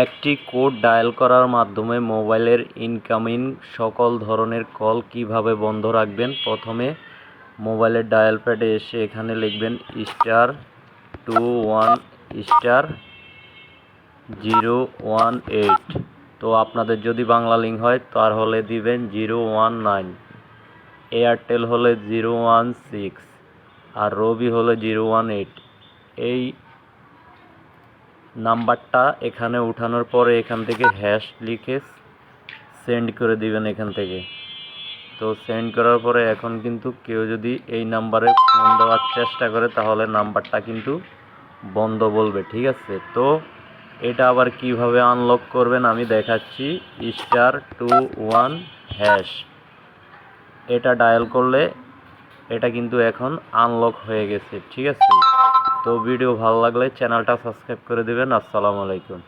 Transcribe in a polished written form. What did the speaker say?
একটি code dial করার মাধ্যমে মোবাইলের ইনকামিং সকল ধরনের কল কিভাবে বন্ধ রাখবেন। প্রথমে মোবাইলের ডায়াল প্যাডে এসে এখানে লিখবেন *21*018। তো আপনাদের যদি বাংলা লিঙ্ক হয় তাহলে দিবেন 019, এয়ারটেল হলে 016 আর রবি হলে 018। এই নাম্বারটা এখানে উঠানোর পরে এখান থেকে হ্যাশ লিখে সেন্ড করে দিবেন এখান থেকে। তো সেন্ড করার পরে এখন কিন্তু কেউ যদি এই নাম্বারে ফোন দেওয়ার চেষ্টা করে তাহলে নাম্বারটা কিন্তু বন্ধ বলবে, ঠিক আছে। তো এটা আবার কিভাবে আনলক করবেন আমি দেখাচ্ছি। *21# এটা ডায়াল করলে এটা কিন্তু এখন আনলক হয়ে গেছে, ঠিক আছে। তো ভিডিও ভালো লাগলে চ্যানেলটা সাবস্ক্রাইব করে দিবেন। আসসালামু আলাইকুম।